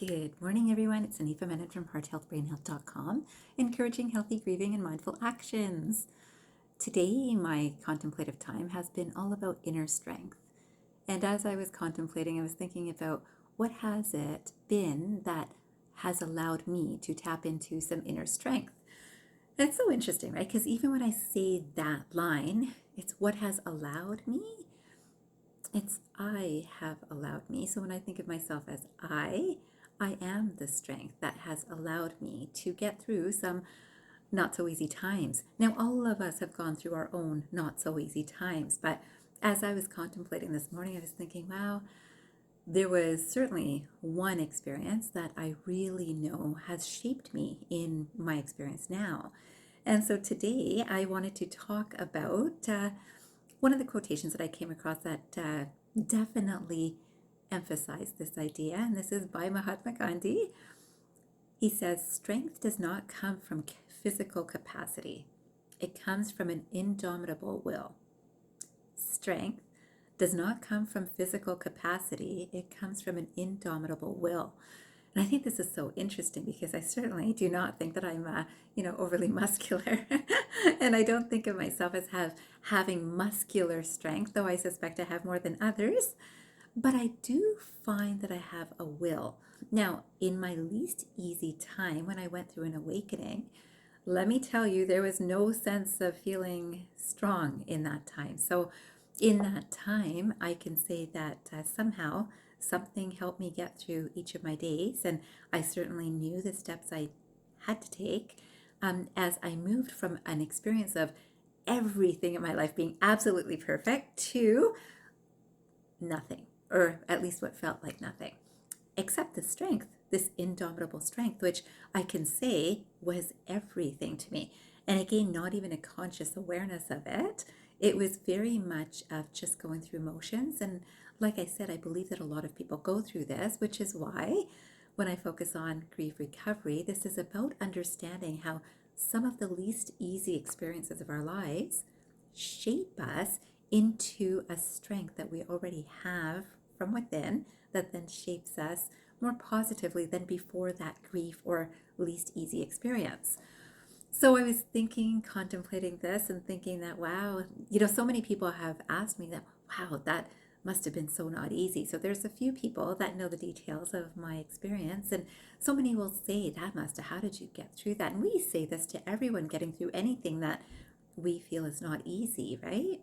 Good morning, everyone. It's Anifa Menon from hearthealthbrainhealth.com, encouraging healthy grieving and mindful actions. Today, my contemplative time has been all about inner strength. And as I was contemplating, I was thinking about what has it been that has allowed me to tap into some inner strength. And it's so interesting, right? Because even when I say that line, it's what has allowed me. It's I have allowed me. So when I think of myself as I am the strength that has allowed me to get through some not so easy times. Now, all of us have gone through our own not so easy times, but as I was contemplating this morning, I was thinking, wow, there was certainly one experience that I really know has shaped me in my experience now. And so today I wanted to talk about one of the quotations that I came across that definitely emphasized this idea, and this is by Mahatma Gandhi. He says, "Strength does not come from physical capacity. It comes from an indomitable will." Strength does not come from physical capacity. It comes from an indomitable will. And I think this is so interesting because I certainly do not think that I'm, overly muscular. And I don't think of myself as having muscular strength, though I suspect I have more than others. But I do find that I have a will. Now, in my least easy time when I went through an awakening, let me tell you, there was no sense of feeling strong in that time. So in that time, I can say that somehow something helped me get through each of my days. And I certainly knew the steps I had to take as I moved from an experience of everything in my life being absolutely perfect to nothing, or at least what felt like nothing, except the strength, this indomitable strength, which I can say was everything to me. And again, not even a conscious awareness of it. It was very much of just going through motions. And like I said, I believe that a lot of people go through this, which is why when I focus on grief recovery, this is about understanding how some of the least easy experiences of our lives shape us into a strength that we already have from within that then shapes us more positively than before that grief or least easy experience. So I was thinking, contemplating this and thinking that, wow, so many people have asked me that, wow, that must have been so not easy. So there's a few people that know the details of my experience, and so many will say, that must have, how did you get through that? And we say this to everyone getting through anything that we feel is not easy, right?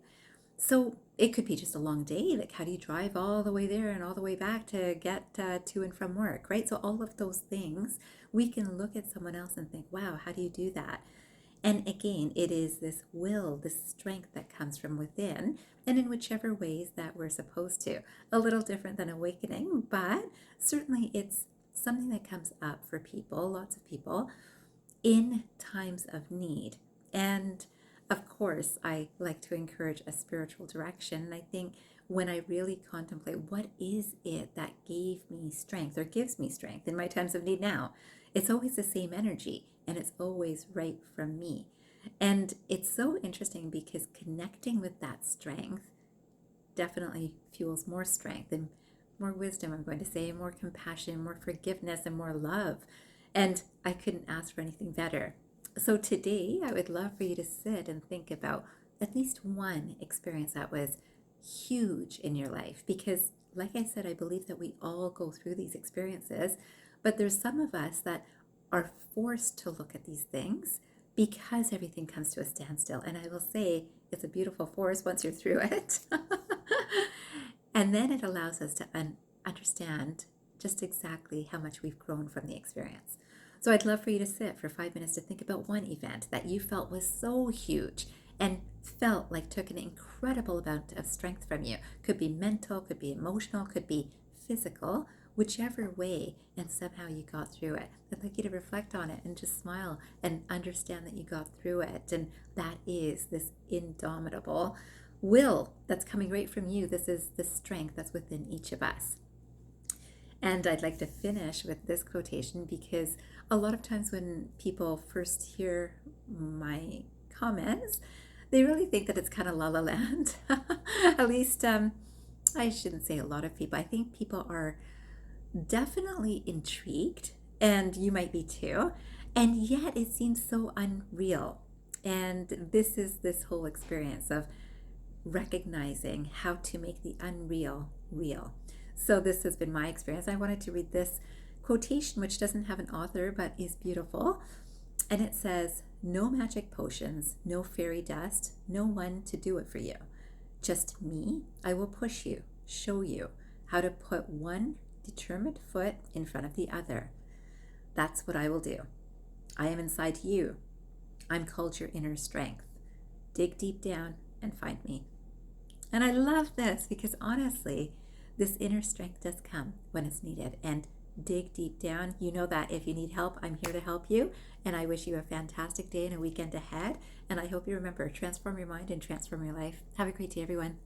So it could be just a long day. Like, how do you drive all the way there and all the way back to get to and from work, right? So all of those things, we can look at someone else and think, wow, how do you do that? And again, it is this will, this strength that comes from within, and in whichever ways that we're supposed to. A little different than awakening, but certainly it's something that comes up for people, lots of people, in times of need. And of course, I like to encourage a spiritual direction. And I think when I really contemplate what is it that gave me strength or gives me strength in my times of need now, it's always the same energy and it's always right from me. And it's so interesting because connecting with that strength definitely fuels more strength and more wisdom, I'm going to say, more compassion, more forgiveness, and more love. And I couldn't ask for anything better. So today, I would love for you to sit and think about at least one experience that was huge in your life. Because, like I said, I believe that we all go through these experiences, but there's some of us that are forced to look at these things because everything comes to a standstill. And I will say, it's a beautiful force once you're through it. And then it allows us to understand just exactly how much we've grown from the experience. So I'd love for you to sit for 5 minutes to think about one event that you felt was so huge and felt like took an incredible amount of strength from you. Could be mental, could be emotional, could be physical, whichever way, and somehow you got through it. I'd like you to reflect on it and just smile and understand that you got through it. And that is this indomitable will that's coming right from you. This is the strength that's within each of us. And I'd like to finish with this quotation because a lot of times when people first hear my comments, they really think that it's kind of la la land. At least I shouldn't say a lot of people. I think people are definitely intrigued, and you might be too, and yet it seems so unreal. And this is this whole experience of recognizing how to make the unreal real. So, this has been my experience. I wanted to read this quotation, which doesn't have an author but is beautiful. And it says, "No magic potions, no fairy dust, no one to do it for you. Just me, I will push you, show you how to put one determined foot in front of the other. That's what I will do. I am inside you. I'm called your inner strength. Dig deep down and find me." And I love this because honestly, this inner strength does come when it's needed. And dig deep down. You know that if you need help, I'm here to help you. And I wish you a fantastic day and a weekend ahead. And I hope you remember, transform your mind and transform your life. Have a great day, everyone.